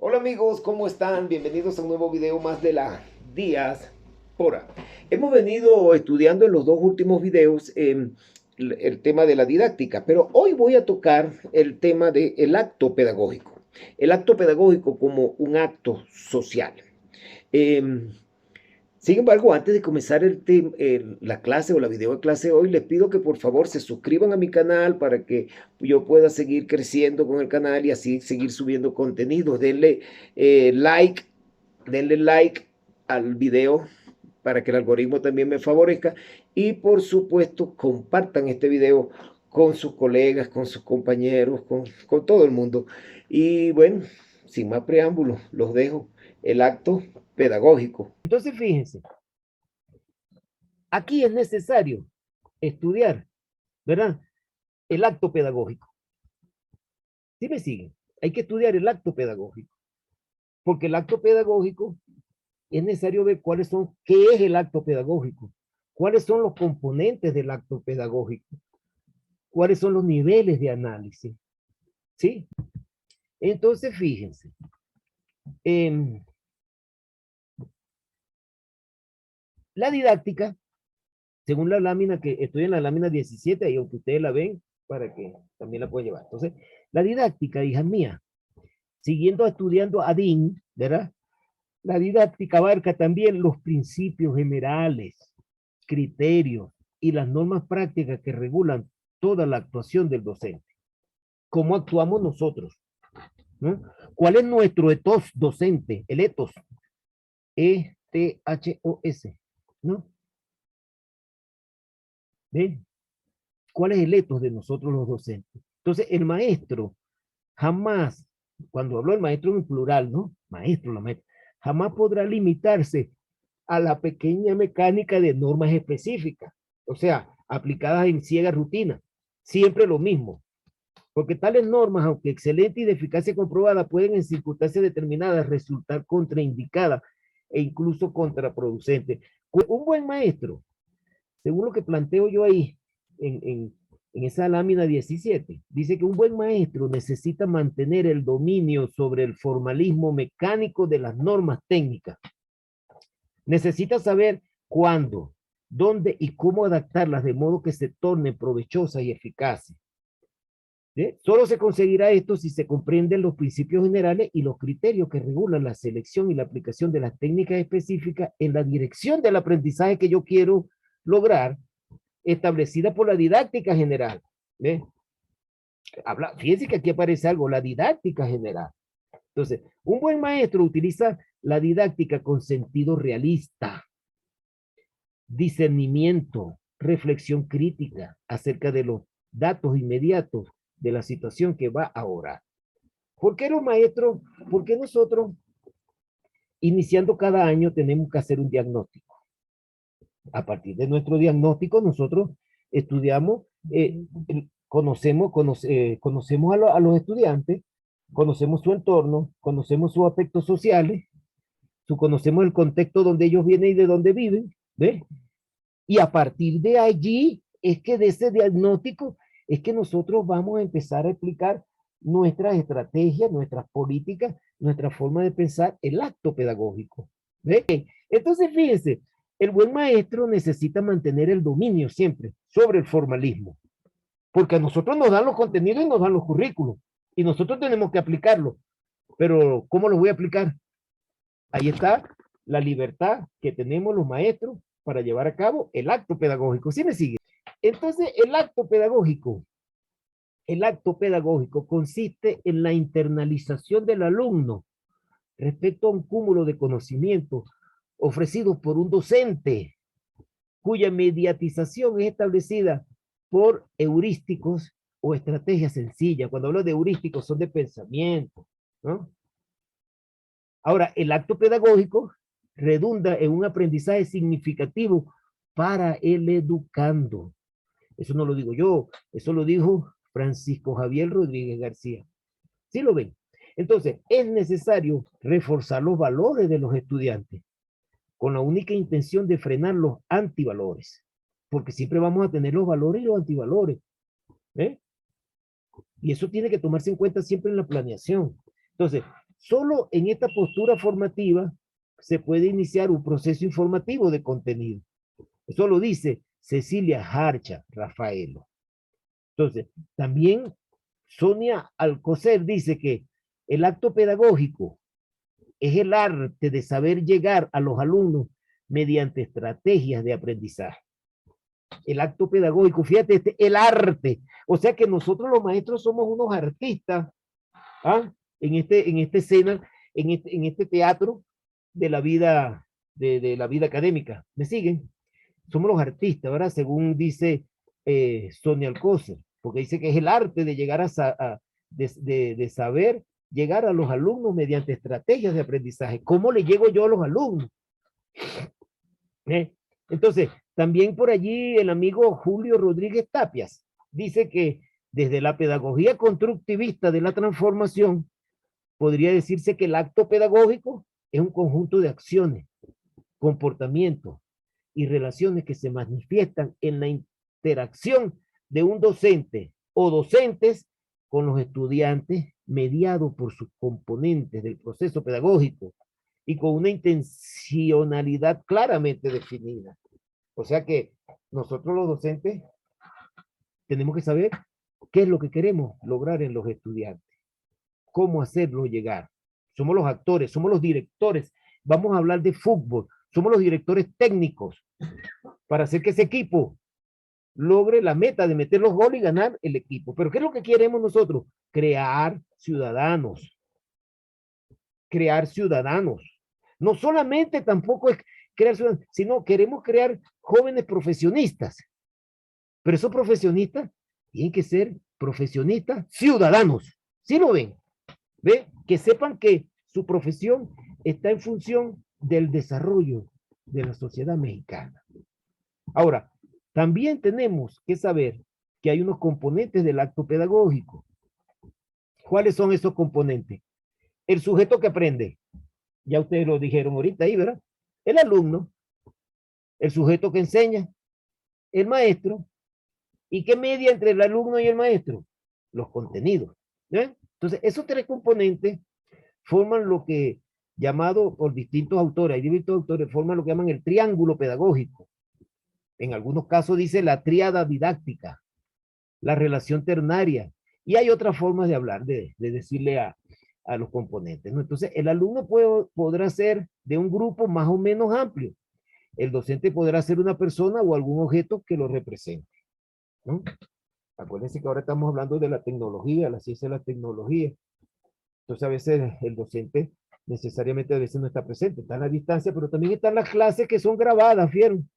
Hola amigos, ¿cómo están? Bienvenidos a un nuevo video más de la diáspora. Hemos venido estudiando en los dos últimos videos el tema de la didáctica, pero hoy voy a tocar el tema del acto pedagógico. El acto pedagógico como un acto social. Em, Sin embargo, antes de comenzar la clase o la video clase hoy, les pido que por favor se suscriban a mi canal para que yo pueda seguir creciendo con el canal y así seguir subiendo contenido. Denle like al video para que el algoritmo también me favorezca y por supuesto compartan este video con sus colegas, con sus compañeros, con todo el mundo. Y bueno, sin más preámbulos, los dejo el acto pedagógico. Entonces, fíjense, aquí es necesario estudiar, ¿verdad? El acto pedagógico. ¿Sí me siguen? Hay que estudiar el acto pedagógico, porque el acto pedagógico es necesario ver qué es el acto pedagógico, cuáles son los componentes del acto pedagógico, cuáles son los niveles de análisis, ¿sí? Entonces, fíjense, eh, la didáctica, según la lámina que estoy en la lámina 17, ahí aunque ustedes la ven, para que también la puedan llevar. Entonces, la didáctica, hija mía, siguiendo estudiando a Dean, ¿verdad? La didáctica abarca también los principios generales, criterios y las normas prácticas que regulan toda la actuación del docente. ¿Cómo actuamos nosotros? ¿No? ¿Cuál es nuestro ethos docente? El ethos. E-T-H-O-S. ¿No? ¿Ven? ¿Cuál es el ethos de nosotros los docentes? Entonces, el maestro jamás, cuando hablo del maestro en plural, ¿no? Maestro, la maestra, jamás podrá limitarse a la pequeña mecánica de normas específicas, o sea, aplicadas en ciega rutina. Siempre lo mismo, porque tales normas, aunque excelentes y de eficacia comprobada, pueden en circunstancias determinadas resultar contraindicadas e incluso contraproducentes. Un buen maestro, según lo que planteo yo ahí en esa lámina 17, dice que un buen maestro necesita mantener el dominio sobre el formalismo mecánico de las normas técnicas. Necesita saber cuándo, dónde y cómo adaptarlas de modo que se tornen provechosas y eficaces. ¿Sí? Solo se conseguirá esto si se comprenden los principios generales y los criterios que regulan la selección y la aplicación de las técnicas específicas en la dirección del aprendizaje que yo quiero lograr, establecida por la didáctica general. ¿Sí? Fíjense que aquí aparece algo, la didáctica general. Entonces, un buen maestro utiliza la didáctica con sentido realista, discernimiento, reflexión crítica acerca de los datos inmediatos de la situación que va a orar. ¿Por qué los maestros, por qué nosotros, iniciando cada año, tenemos que hacer un diagnóstico? A partir de nuestro diagnóstico, nosotros estudiamos, conocemos a los estudiantes, conocemos su entorno, conocemos sus aspectos sociales, conocemos el contexto donde ellos vienen y de dónde viven, ¿ves? Y a partir de allí es que de ese diagnóstico es que nosotros vamos a empezar a explicar nuestras estrategias, nuestras políticas, nuestra forma de pensar, el acto pedagógico. ¿Ve? Entonces, fíjense, el buen maestro necesita mantener el dominio siempre sobre el formalismo, porque a nosotros nos dan los contenidos y nos dan los currículos, y nosotros tenemos que aplicarlo. Pero, ¿cómo los voy a aplicar? Ahí está la libertad que tenemos los maestros para llevar a cabo el acto pedagógico. ¿Sí me sigue? Entonces, el acto pedagógico consiste en la internalización del alumno respecto a un cúmulo de conocimientos ofrecidos por un docente, cuya mediatización es establecida por heurísticos o estrategias sencillas. Cuando hablo de heurísticos son de pensamiento, ¿no? Ahora, el acto pedagógico redunda en un aprendizaje significativo para el educando. Eso no lo digo yo, eso lo dijo Francisco Javier Rodríguez García. ¿Sí lo ven? Entonces, es necesario reforzar los valores de los estudiantes con la única intención de frenar los antivalores, porque siempre vamos a tener los valores y los antivalores. ¿Eh? Y eso tiene que tomarse en cuenta siempre en la planeación. Entonces, Solo en esta postura formativa se puede iniciar un proceso informativo de contenido. Eso lo dice Cecilia Harcha Rafaelo. Entonces, también Sonia Alcocer dice que el acto pedagógico es el arte de saber llegar a los alumnos mediante estrategias de aprendizaje. El acto pedagógico, fíjate, el arte. O sea que nosotros los maestros somos unos artistas, ¿ah? en esta escena, en este teatro de la vida, de la vida académica. ¿Me siguen? Somos los artistas, ¿verdad? Según dice Sonia Alcocer, porque dice que es el arte de llegar de saber llegar a los alumnos mediante estrategias de aprendizaje. ¿Cómo le llego yo a los alumnos? Entonces, también por allí el amigo Julio Rodríguez Tapias dice que desde la pedagogía constructivista de la transformación, podría decirse que el acto pedagógico es un conjunto de acciones, comportamientos y relaciones que se manifiestan en la interacción de un docente o docentes con los estudiantes, mediado por sus componentes del proceso pedagógico y con una intencionalidad claramente definida. O sea que nosotros los docentes tenemos que saber qué es lo que queremos lograr en los estudiantes, cómo hacerlo llegar. Somos los actores, somos los directores. Vamos a hablar de fútbol. Somos los directores técnicos para hacer que ese equipo logre la meta de meter los goles y ganar el equipo. Pero ¿qué es lo que queremos nosotros? Crear ciudadanos. Crear ciudadanos. No solamente tampoco es crear ciudadanos, sino queremos crear jóvenes profesionistas. Pero esos profesionistas tienen que ser profesionistas ciudadanos. ¿Sí lo ven? ¿Ve? Que sepan que su profesión está en función del desarrollo de la sociedad mexicana. Ahora, también tenemos que saber que hay unos componentes del acto pedagógico. ¿Cuáles son esos componentes? El sujeto que aprende, ya ustedes lo dijeron ahorita ahí, ¿verdad? El alumno, el sujeto que enseña, el maestro, ¿y qué media entre el alumno y el maestro? Los contenidos. ¿Eh? Entonces, esos tres componentes forman lo que, llamado por distintos autores, hay distintos autores, forman lo que llaman el triángulo pedagógico. En algunos casos dice la tríada didáctica, la relación ternaria, y hay otras formas de hablar, de decirle a los componentes, ¿no? Entonces, el alumno podrá ser de un grupo más o menos amplio. El docente podrá ser una persona o algún objeto que lo represente, ¿no? Acuérdense que ahora estamos hablando de la tecnología, la ciencia de la tecnología. Entonces, a veces el docente necesariamente a veces no está presente, está en la distancia, pero también están las clases que son grabadas, ¿vieron?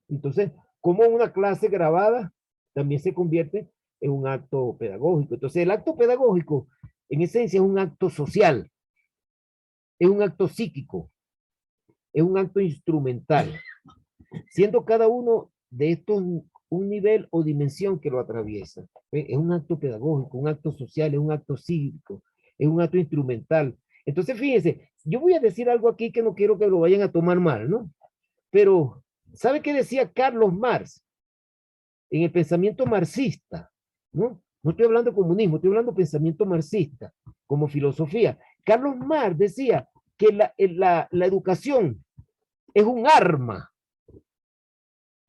Entonces, como una clase grabada también se convierte en un acto pedagógico. Entonces, el acto pedagógico, en esencia, es un acto social, es un acto psíquico, es un acto instrumental, siendo cada uno de estos un nivel o dimensión que lo atraviesa. Es un acto pedagógico, un acto social, es un acto psíquico, es un acto instrumental. Entonces, fíjense, yo voy a decir algo aquí que no quiero que lo vayan a tomar mal, ¿no? Pero, ¿sabe qué decía Carlos Marx en el pensamiento marxista? ¿No? No estoy hablando de comunismo, estoy hablando de pensamiento marxista como filosofía. Carlos Marx decía que la educación es un arma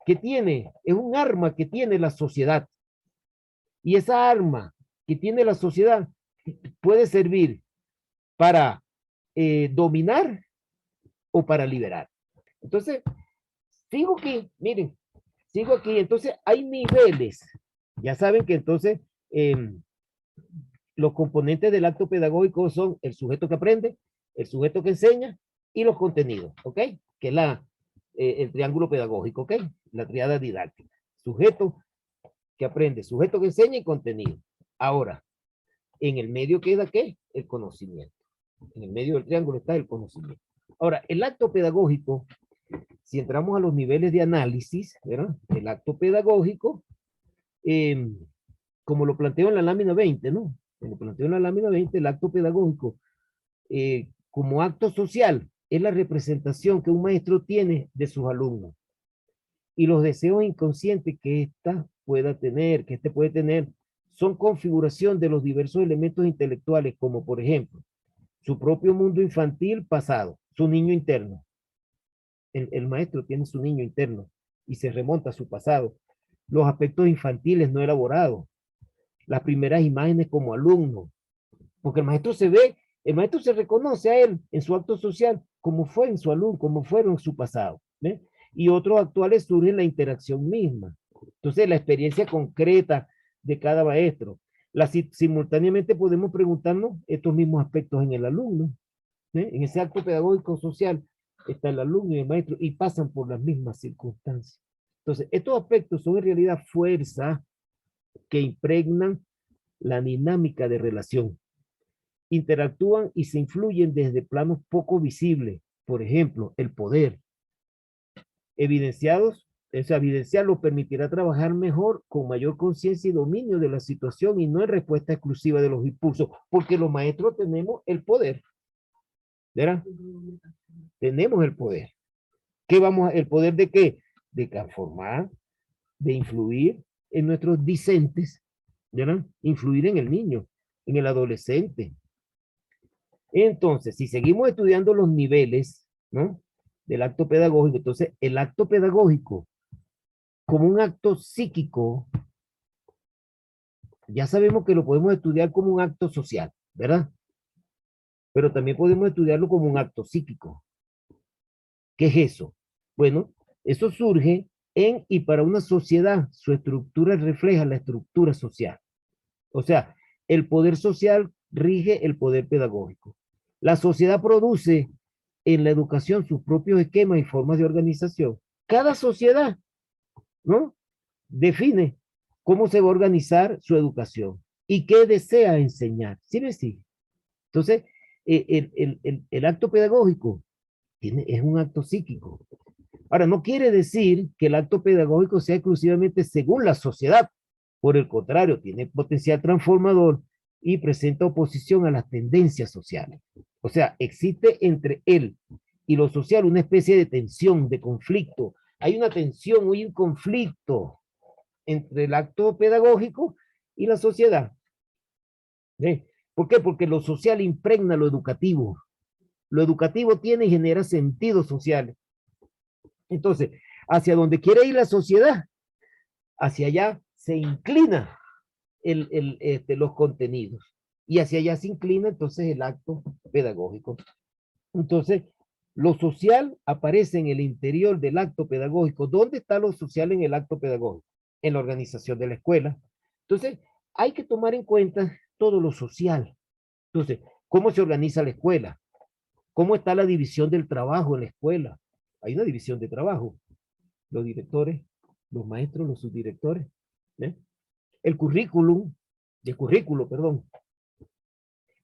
es un arma que tiene la sociedad. Y esa arma que tiene la sociedad puede servir para dominar o para liberar. Entonces, sigo aquí, miren, sigo aquí. Entonces, hay niveles. Ya saben que entonces los componentes del acto pedagógico son el sujeto que aprende, el sujeto que enseña y los contenidos, ¿ok? Que es el triángulo pedagógico, ¿ok? La triada didáctica. Sujeto que aprende, sujeto que enseña y contenido. Ahora, en el medio queda ¿qué? El conocimiento. En el medio del triángulo está el conocimiento. Ahora, el acto pedagógico, si entramos a los niveles de análisis, ¿verdad? El acto pedagógico, como lo planteo en la lámina 20, ¿no? Como planteo en la lámina 20, el acto pedagógico, como acto social, es la representación que un maestro tiene de sus alumnos y los deseos inconscientes que ésta pueda tener, que éste puede tener, son configuración de los diversos elementos intelectuales, como por ejemplo, su propio mundo infantil pasado, su niño interno. El maestro tiene su niño interno y se remonta a su pasado. Los aspectos infantiles no elaborados, las primeras imágenes como alumno, porque el maestro se ve, el maestro se reconoce a él en su acto social, como fue en su alumno, como fueron en su pasado. ¿Ve? Y otros actuales surgen la interacción misma. Entonces, la experiencia concreta de cada maestro. Simultáneamente podemos preguntarnos estos mismos aspectos en el alumno. ¿Ve? En ese acto pedagógico social está el alumno y el maestro y pasan por las mismas circunstancias. Entonces, estos aspectos son en realidad fuerzas que impregnan la dinámica de relación. Interactúan y se influyen desde planos poco visibles. Por ejemplo, el poder. Evidenciados, evidenciarlo permitirá trabajar mejor con mayor conciencia y dominio de la situación y no en respuesta exclusiva de los impulsos, porque los maestros tenemos el poder. ¿Verdad? Tenemos el poder. ¿Qué vamos el poder de qué? De transformar, de influir en nuestros discentes, ¿verdad? Influir en el niño, en el adolescente. Entonces, si seguimos estudiando los niveles, ¿no? Del acto pedagógico, entonces el acto pedagógico como un acto psíquico, ya sabemos que lo podemos estudiar como un acto social, ¿verdad? Pero también podemos estudiarlo como un acto psíquico. ¿Qué es eso? Bueno, eso surge en y para una sociedad. Su estructura refleja la estructura social. O sea, el poder social rige el poder pedagógico. La sociedad produce en la educación sus propios esquemas y formas de organización. Cada sociedad, ¿no? Define cómo se va a organizar su educación y qué desea enseñar. ¿Sí me sigue? Entonces, el acto pedagógico es un acto psíquico. Ahora, no quiere decir que el acto pedagógico sea exclusivamente según la sociedad. Por el contrario, tiene potencial transformador y presenta oposición a las tendencias sociales. O sea, existe entre él y lo social una especie de tensión, de conflicto. Hay una tensión, hay un conflicto entre el acto pedagógico y la sociedad. ¿Sí? ¿Por qué? Porque lo social impregna lo educativo. Lo educativo tiene y genera sentidos sociales. Entonces, hacia donde quiere ir la sociedad, hacia allá se inclina los contenidos. Y hacia allá se inclina entonces el acto pedagógico. Entonces, lo social aparece en el interior del acto pedagógico. ¿Dónde está lo social en el acto pedagógico? En la organización de la escuela. Entonces, hay que tomar en cuenta todo lo social. Entonces, ¿cómo se organiza la escuela? ¿Cómo está la división del trabajo en la escuela? Hay una división de trabajo. Los directores, los maestros, los subdirectores. ¿eh? El currículo, perdón.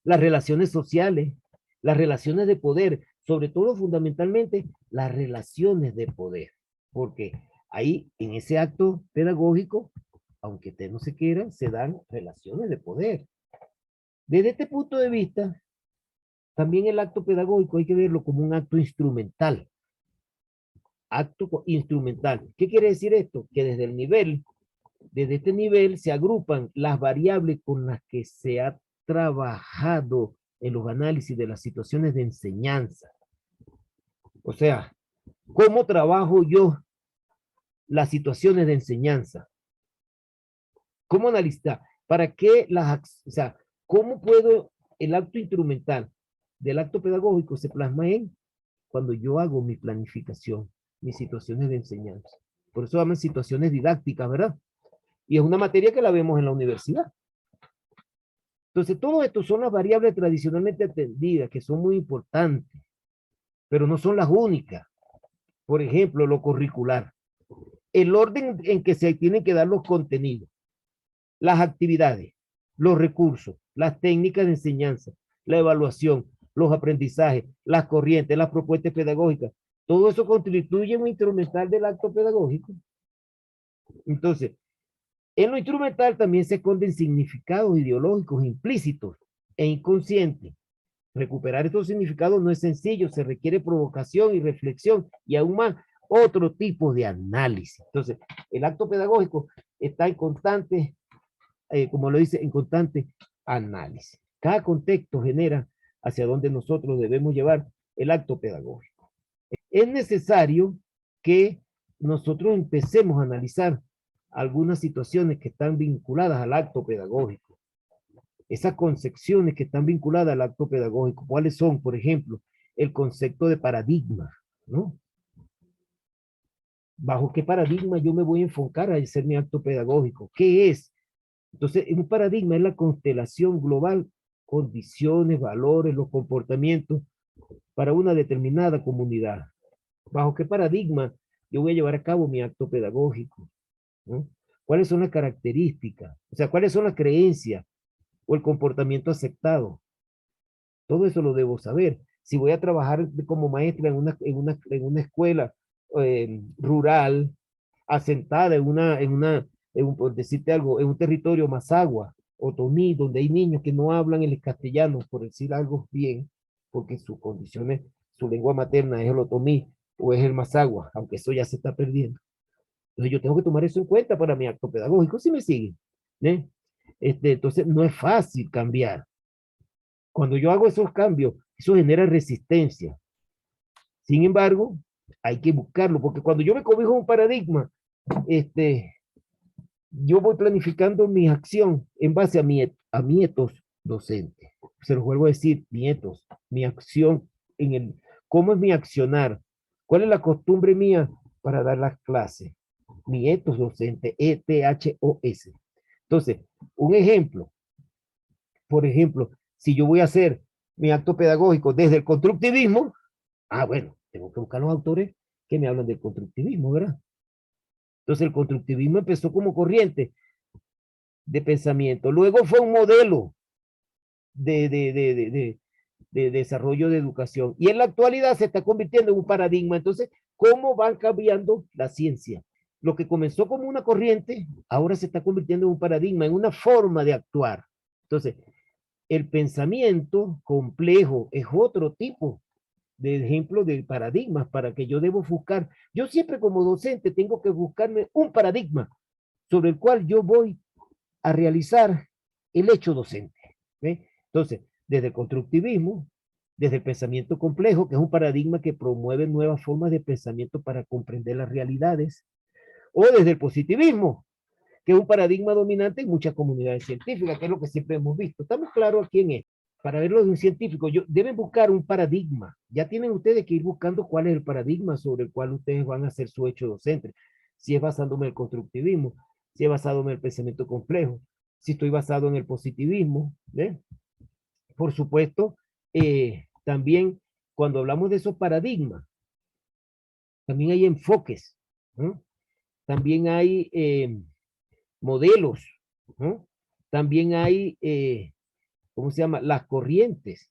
Las relaciones sociales, las relaciones de poder, sobre todo fundamentalmente las relaciones de poder. Porque ahí, en ese acto pedagógico, aunque usted no se quiera, se dan relaciones de poder. Desde este punto de vista, también el acto pedagógico hay que verlo como un acto instrumental. Acto instrumental. ¿Qué quiere decir esto? Que desde este nivel se agrupan las variables con las que se ha trabajado en los análisis de las situaciones de enseñanza. O sea, ¿cómo trabajo yo las situaciones de enseñanza? ¿Cómo analizar? ¿Para qué o sea, cómo puedo el acto instrumental del acto pedagógico se plasma en cuando yo hago mi planificación, mis situaciones de enseñanza? Por eso llaman situaciones didácticas, ¿verdad? Y es una materia que la vemos en la universidad. Entonces, todo esto son las variables tradicionalmente atendidas, que son muy importantes, pero no son las únicas. Por ejemplo, lo curricular. El orden en que se tienen que dar los contenidos, las actividades, los recursos, las técnicas de enseñanza, la evaluación, los aprendizajes, las corrientes, las propuestas pedagógicas. Todo eso constituye un instrumental del acto pedagógico. Entonces, en lo instrumental también se esconden significados ideológicos implícitos e inconscientes. Recuperar estos significados no es sencillo, se requiere provocación y reflexión y aún más otro tipo de análisis. Entonces, el acto pedagógico está en constante, como lo dice, en constante análisis. Cada contexto genera hacia donde nosotros debemos llevar el acto pedagógico. Es necesario que nosotros empecemos a analizar algunas situaciones que están vinculadas al acto pedagógico. Esas concepciones que están vinculadas al acto pedagógico, ¿cuáles son? Por ejemplo, el concepto de paradigma, ¿no? ¿Bajo qué paradigma yo me voy a enfocar a hacer mi acto pedagógico? ¿Qué es? Entonces, un paradigma es la constelación global, condiciones, valores, los comportamientos para una determinada comunidad. ¿Bajo qué paradigma yo voy a llevar a cabo mi acto pedagógico? ¿No? ¿Cuáles son las características? O sea, ¿cuáles son las creencias o el comportamiento aceptado? Todo eso lo debo saber. Si voy a trabajar como maestra en una escuela rural, asentada por decirte algo, en un territorio Mazagua, Otomí, donde hay niños que no hablan el castellano, por decir algo bien, porque sus condiciones, su lengua materna es el Otomí o es el Mazagua, aunque eso ya se está perdiendo. Entonces yo tengo que tomar eso en cuenta para mi acto pedagógico, si me siguen. ¿Eh? Entonces no es fácil cambiar. Cuando yo hago esos cambios, eso genera resistencia. Sin embargo, hay que buscarlo, porque cuando yo me cobijo un paradigma, yo voy planificando mi acción en base a mi etos docente. Se los vuelvo a decir, nietos, mi acción cómo es mi accionar, cuál es la costumbre mía para dar las clases, mi etos docente, ETHOS. Entonces, un ejemplo, por ejemplo, si yo voy a hacer mi acto pedagógico desde el constructivismo, bueno, tengo que buscar los autores que me hablan del constructivismo, ¿verdad? Entonces el constructivismo empezó como corriente de pensamiento, luego fue un modelo de, de, de, de, de, de desarrollo de educación y en la actualidad se está convirtiendo en un paradigma. Entonces, ¿cómo van cambiando la ciencia? Lo que comenzó como una corriente, ahora se está convirtiendo en un paradigma, en una forma de actuar. Entonces, el pensamiento complejo es otro tipo de ejemplo de paradigmas para que yo debo buscar. Yo siempre como docente tengo que buscarme un paradigma sobre el cual yo voy a realizar el hecho docente. ¿Ve? Entonces, desde el constructivismo, desde el pensamiento complejo, que es un paradigma que promueve nuevas formas de pensamiento para comprender las realidades, o desde el positivismo, que es un paradigma dominante en muchas comunidades científicas, que es lo que siempre hemos visto. Estamos claros quién es. Para verlo de un científico, deben buscar un paradigma. Ya tienen ustedes que ir buscando cuál es el paradigma sobre el cual ustedes van a hacer su hecho docente. Si es basándome en el constructivismo, si es basado en el pensamiento complejo, si estoy basado en el positivismo. ¿Eh? Por supuesto, también cuando hablamos de esos paradigmas, también hay enfoques, ¿no? También hay modelos, ¿no? También hay, ¿cómo se llama? Las corrientes.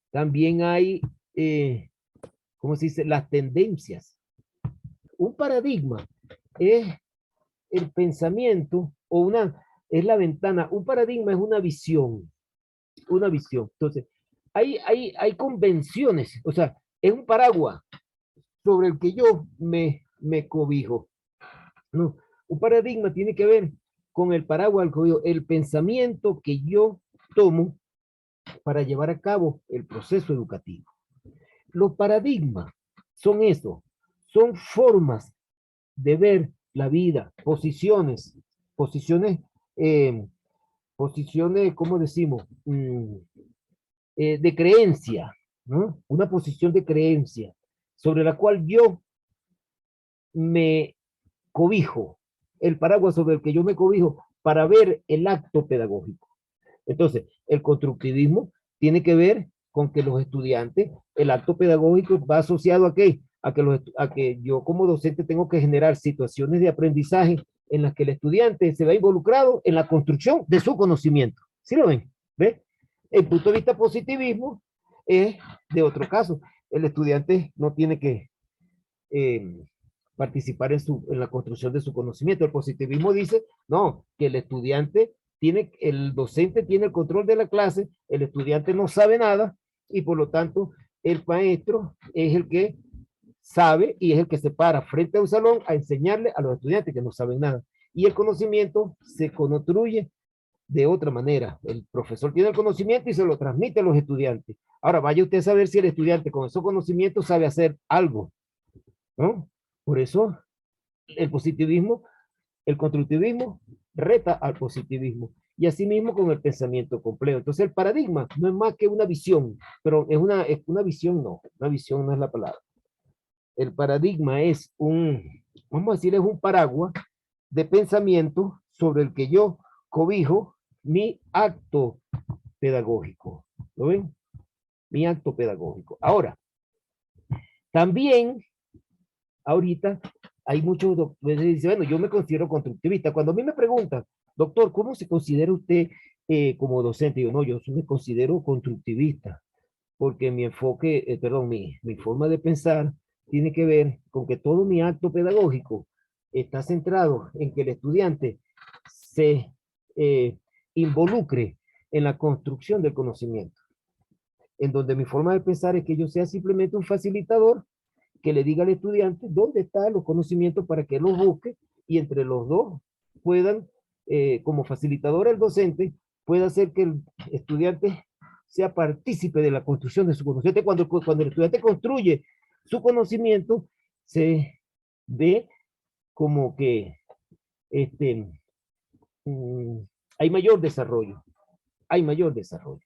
También hay, ¿cómo se dice? Las tendencias. Un paradigma es el pensamiento o es la ventana. Un paradigma es una visión, una visión. Entonces, hay convenciones, o sea, es un paraguas sobre el que yo me cobijo. No, un paradigma tiene que ver con el paraguas al cobijo, el pensamiento que yo tomo para llevar a cabo el proceso educativo. Los paradigmas son eso, son formas de ver la vida, posiciones, eh, posiciones, ¿cómo decimos? De creencia, ¿no? Una posición de creencia sobre la cual yo me cobijo, el paraguas sobre el que yo me cobijo para ver el acto pedagógico. Entonces, el constructivismo tiene que ver con que los estudiantes, el acto pedagógico va asociado a qué? A que yo como docente tengo que generar situaciones de aprendizaje en las que el estudiante se va involucrado en la construcción de su conocimiento. ¿Sí lo ven? ¿Ve? El punto de vista positivismo es de otro caso. El estudiante no tiene que eh, participar en la construcción de su conocimiento. El positivismo dice, no, que el docente tiene el control de la clase, el estudiante no sabe nada y por lo tanto el maestro es el que sabe y es el que se para frente a un salón a enseñarle a los estudiantes que no saben nada. Y el conocimiento se construye de otra manera. El profesor tiene el conocimiento y se lo transmite a los estudiantes. Ahora, vaya usted a saber si el estudiante con esos conocimientos sabe hacer algo, ¿no? Por eso el positivismo, el constructivismo reta al positivismo. Y asimismo con el pensamiento complejo. Entonces el paradigma no es más que una visión, pero es una visión, no, una visión no es la palabra. El paradigma es vamos a decir, es un paraguas de pensamiento sobre el que yo cobijo mi acto pedagógico. ¿Lo ven? Mi acto pedagógico. Ahora, también, ahorita, hay muchos doctores que dicen, bueno, yo me considero constructivista. Cuando a mí me preguntan, doctor, ¿cómo se considera usted como docente? Yo no, yo me considero constructivista, porque mi enfoque, perdón, mi forma de pensar tiene que ver con que todo mi acto pedagógico está centrado en que el estudiante se eh, involucre en la construcción del conocimiento, en donde mi forma de pensar es que yo sea simplemente un facilitador que le diga al estudiante dónde están los conocimientos para que los busque y entre los dos puedan, como facilitador el docente, pueda hacer que el estudiante sea partícipe de la construcción de su conocimiento. Cuando el estudiante construye su conocimiento, se ve como que este, mm, hay mayor desarrollo, hay mayor desarrollo.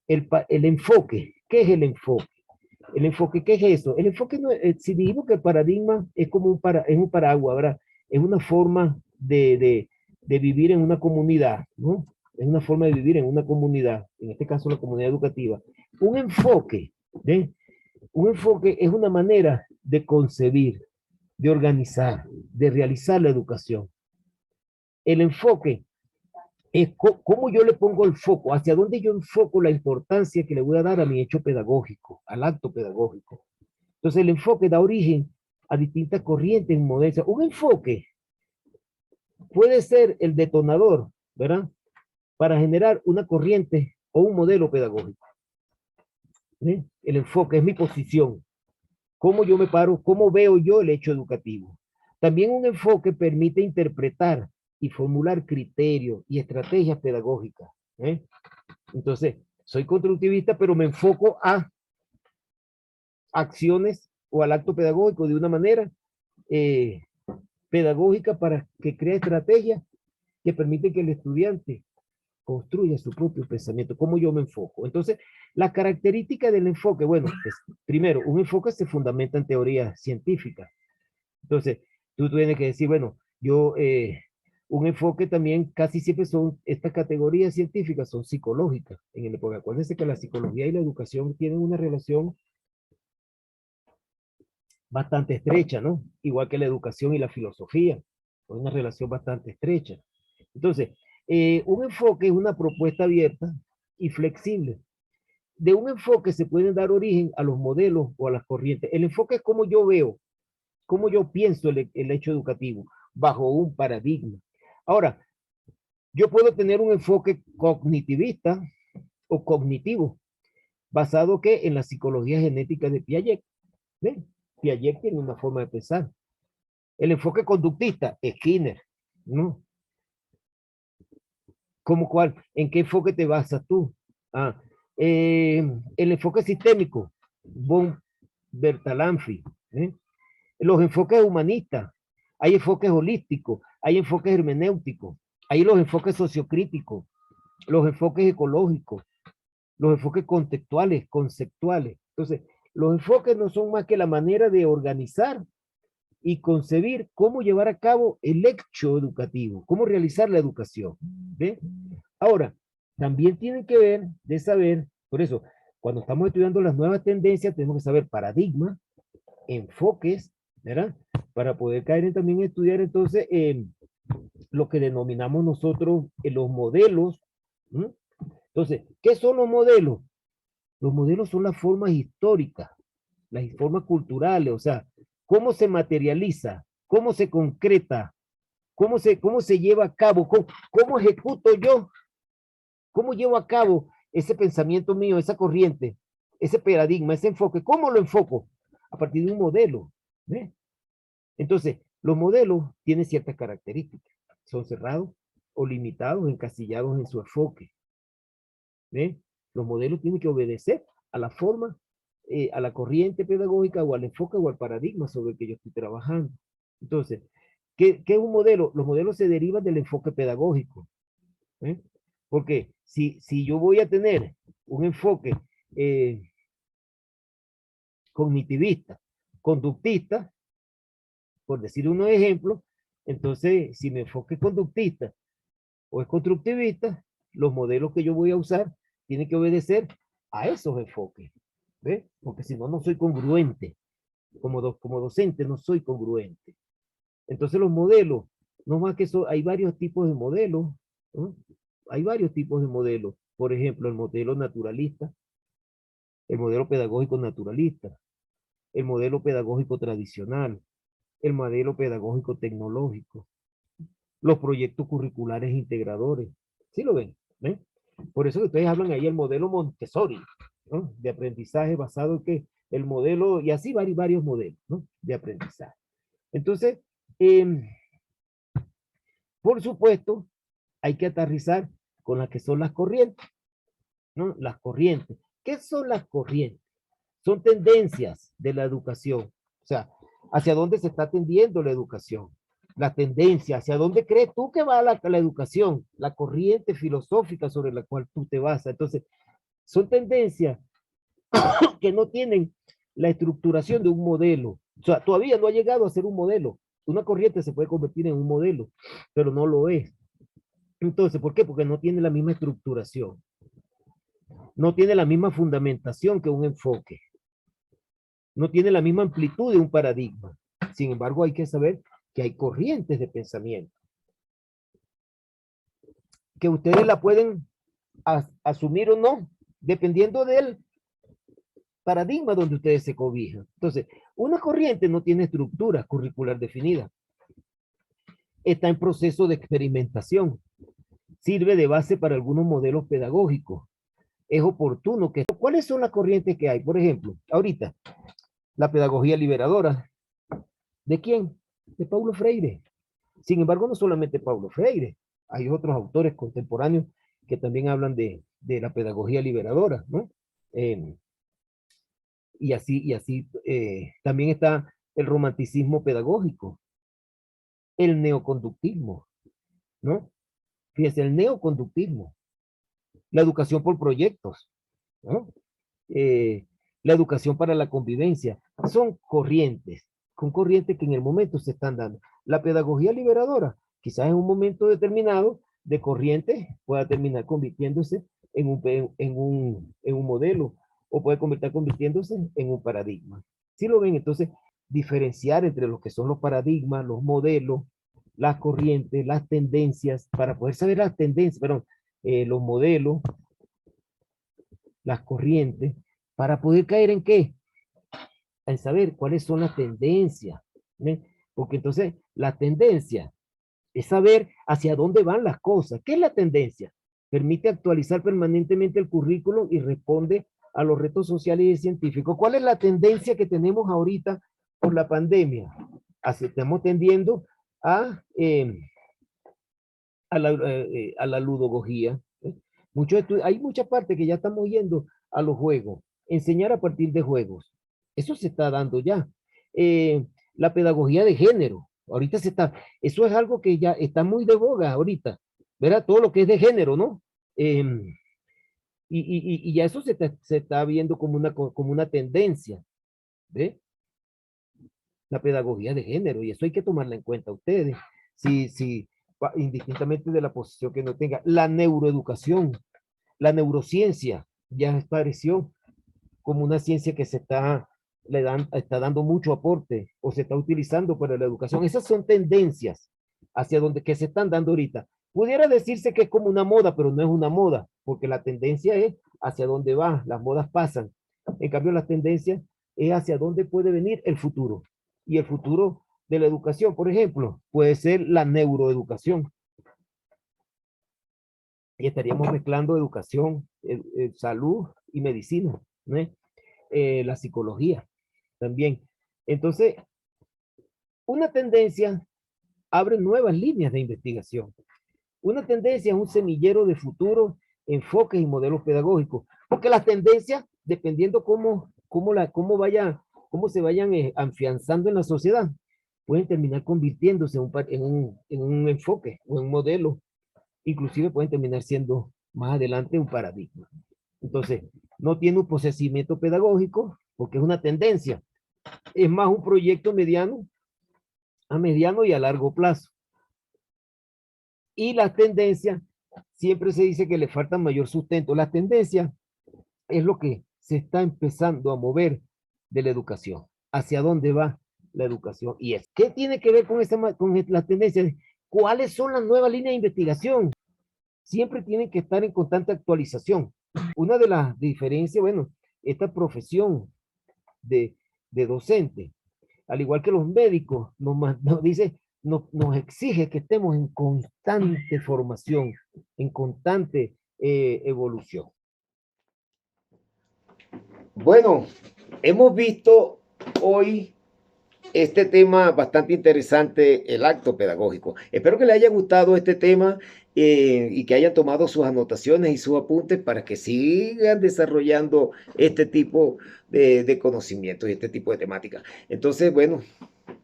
El enfoque, ¿qué es el enfoque? El enfoque, ¿qué es eso? El enfoque, no, si dijimos que el paradigma es como es un paraguas, ¿verdad? Es una forma de vivir en una comunidad, ¿no? Es una forma de vivir en una comunidad, en este caso la comunidad educativa. Un enfoque, ¿ven? Un enfoque es una manera de concebir, de organizar, de realizar la educación. El enfoque es cómo yo le pongo el foco, hacia dónde yo enfoco la importancia que le voy a dar a mi hecho pedagógico, al acto pedagógico. Entonces el enfoque da origen a distintas corrientes modernas. Un enfoque puede ser el detonador, ¿verdad? Para generar una corriente o un modelo pedagógico. ¿Sí? El enfoque es mi posición. Cómo yo me paro, cómo veo yo el hecho educativo. También un enfoque permite interpretar y formular criterios y estrategias pedagógicas. ¿Eh? Entonces, soy constructivista, pero me enfoco a acciones o al acto pedagógico de una manera eh, pedagógica para que crea estrategias que permiten que el estudiante construya su propio pensamiento, cómo yo me enfoco. Entonces, la característica del enfoque, bueno, es, primero, un enfoque se fundamenta en teoría científica. Entonces, tú tienes que decir, bueno, un enfoque también casi siempre son, estas categorías científicas son psicológicas. En el época, acuérdense que la psicología y la educación tienen una relación bastante estrecha, ¿no? Igual que la educación y la filosofía, una relación bastante estrecha. Entonces, un enfoque es una propuesta abierta y flexible. De un enfoque se pueden dar origen a los modelos o a las corrientes. El enfoque es como yo veo, cómo yo pienso el hecho educativo, bajo un paradigma. Ahora, yo puedo tener un enfoque cognitivista o cognitivo, basado que en la psicología genética de Piaget. ¿Ven? Piaget tiene una forma de pensar. El enfoque conductista, Skinner, ¿no? ¿Cómo cuál? ¿En qué enfoque te basas tú? Ah, el enfoque sistémico, von Bertalanffy. ¿Eh? Los enfoques humanistas, hay enfoques holísticos, hay enfoques hermenéuticos, hay los enfoques sociocríticos, los enfoques ecológicos, los enfoques contextuales, conceptuales. Entonces, los enfoques no son más que la manera de organizar y concebir cómo llevar a cabo el hecho educativo, cómo realizar la educación. ¿Ve? Ahora, también tienen que ver de saber, por eso, cuando estamos estudiando las nuevas tendencias, tenemos que saber paradigmas, enfoques, ¿verdad? Para poder caer en también estudiar entonces lo que denominamos nosotros los modelos. ¿Mm? Entonces, ¿qué son los modelos? Los modelos son las formas históricas, las formas culturales, o sea, cómo se materializa, cómo se concreta, cómo se lleva a cabo, cómo ejecuto yo, cómo llevo a cabo ese pensamiento mío, esa corriente, ese paradigma, ese enfoque, cómo lo enfoco a partir de un modelo. ¿Ve? Entonces, los modelos tienen ciertas características. Son cerrados, o limitados, encasillados en su enfoque. ¿Ve? Los modelos tienen que obedecer a la forma, a la corriente pedagógica o al enfoque o al paradigma sobre el que yo estoy trabajando. Entonces, ¿qué es un modelo? Los modelos se derivan del enfoque pedagógico. ¿Eh? Porque si yo voy a tener un enfoque cognitivista, conductista, por decir unos ejemplos, entonces si mi enfoque es conductista o es constructivista, los modelos que yo voy a usar tienen que obedecer a esos enfoques. ¿Ves? Porque si no, no soy congruente. Como docente no soy congruente. Entonces los modelos, no más que eso, hay varios tipos de modelos, ¿no? Hay varios tipos de modelos. Por ejemplo, el modelo naturalista, el modelo pedagógico naturalista, el modelo pedagógico tradicional, el modelo pedagógico tecnológico, los proyectos curriculares integradores. ¿Sí lo ven? ¿Ven? Por eso que ustedes hablan ahí el modelo Montessori, ¿no? De aprendizaje basado en que el modelo, y así varios modelos, ¿no? De aprendizaje. Entonces, por supuesto, hay que aterrizar con las que son las corrientes, ¿no? Las corrientes. ¿Qué son las corrientes? Son tendencias de la educación. O sea, hacia dónde se está tendiendo la educación. La tendencia, hacia dónde crees tú que va la educación, la corriente filosófica sobre la cual tú te basas. Entonces, son tendencias que no tienen la estructuración de un modelo. O sea, todavía no ha llegado a ser un modelo. Una corriente se puede convertir en un modelo, pero no lo es. Entonces, ¿por qué? Porque no tiene la misma estructuración. No tiene la misma fundamentación que un enfoque. No tiene la misma amplitud de un paradigma. Sin embargo, hay que saber que hay corrientes de pensamiento. Que ustedes la pueden asumir o no, dependiendo del paradigma donde ustedes se cobijan. Entonces, una corriente no tiene estructura curricular definida. Está en proceso de experimentación. Sirve de base para algunos modelos pedagógicos. Es oportuno que... ¿Cuáles son las corrientes que hay? Por ejemplo, ahorita, la pedagogía liberadora. ¿De quién? De Paulo Freire. Sin embargo, no solamente Paulo Freire. Hay otros autores contemporáneos que también hablan de la pedagogía liberadora, ¿no? También está el romanticismo pedagógico, el neoconductismo, ¿no? Fíjese, el neoconductismo, la educación por proyectos, ¿no? La educación para la convivencia, son corrientes, con corrientes que en el momento se están dando. La pedagogía liberadora, quizás en un momento determinado de corriente, pueda terminar convirtiéndose en un modelo o puede convirtiéndose en un paradigma. ¿Sí lo ven? Entonces, diferenciar entre lo que son los paradigmas, los modelos, las corrientes, las tendencias, para poder saber las tendencias, perdón, los modelos, las corrientes, para poder caer en qué? En saber cuáles son las tendencias. ¿Ven? Porque entonces la tendencia es saber hacia dónde van las cosas. ¿Qué es la tendencia? Permite actualizar permanentemente el currículo y responde a los retos sociales y científicos. ¿Cuál es la tendencia que tenemos ahorita por la pandemia? Estamos tendiendo a, a la ludogogía. Hay muchas partes que ya estamos yendo a los juegos, enseñar a partir de juegos. Eso se está dando ya. La pedagogía de género, ahorita eso es algo que ya está muy de boga ahorita, ¿verdad? Todo lo que es de género, ¿no? Y ya eso se está viendo como una tendencia, ¿ve? La pedagogía de género, y eso hay que tomarla en cuenta ustedes. Si, indistintamente de la posición que no tenga, la neuroeducación, la neurociencia ya apareció como una ciencia que está dando mucho aporte o se está utilizando para la educación. Esas son tendencias hacia donde que se están dando ahorita. Pudiera decirse que es como una moda, pero no es una moda, porque la tendencia es hacia dónde va, las modas pasan. En cambio, la tendencia es hacia dónde puede venir el futuro. Y el futuro de la educación, por ejemplo, puede ser la neuroeducación. Y estaríamos mezclando educación, salud y medicina, ¿no? La psicología también. Entonces, una tendencia abre nuevas líneas de investigación. Una tendencia es un semillero de futuros enfoques y modelos pedagógicos, porque las tendencias, dependiendo cómo se vayan afianzando en la sociedad, pueden terminar convirtiéndose en un enfoque o en un modelo, inclusive pueden terminar siendo más adelante un paradigma. Entonces, no tiene un procesamiento pedagógico porque es una tendencia, es más un proyecto a mediano y a largo plazo. Y las tendencias, siempre se dice que le falta mayor sustento. La tendencia es lo que se está empezando a mover de la educación. ¿Hacia dónde va la educación? Y es, ¿qué tiene que ver con las tendencias? ¿Cuáles son las nuevas líneas de investigación? Siempre tienen que estar en constante actualización. Una de las diferencias, bueno, esta profesión de, de docente, al igual que los médicos, nos exige que estemos en constante formación, en constante evolución. Bueno, hemos visto hoy este tema bastante interesante, el acto pedagógico. Espero que les haya gustado este tema y que hayan tomado sus anotaciones y sus apuntes para que sigan desarrollando este tipo de conocimientos y este tipo de temáticas. Entonces, bueno,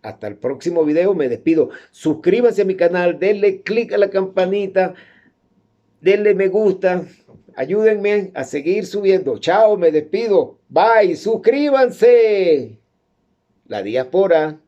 hasta el próximo video. Me despido. Suscríbanse a mi canal, denle click a la campanita, denle me gusta. Ayúdenme a seguir subiendo. Chao, me despido. Bye, suscríbanse. La diáspora.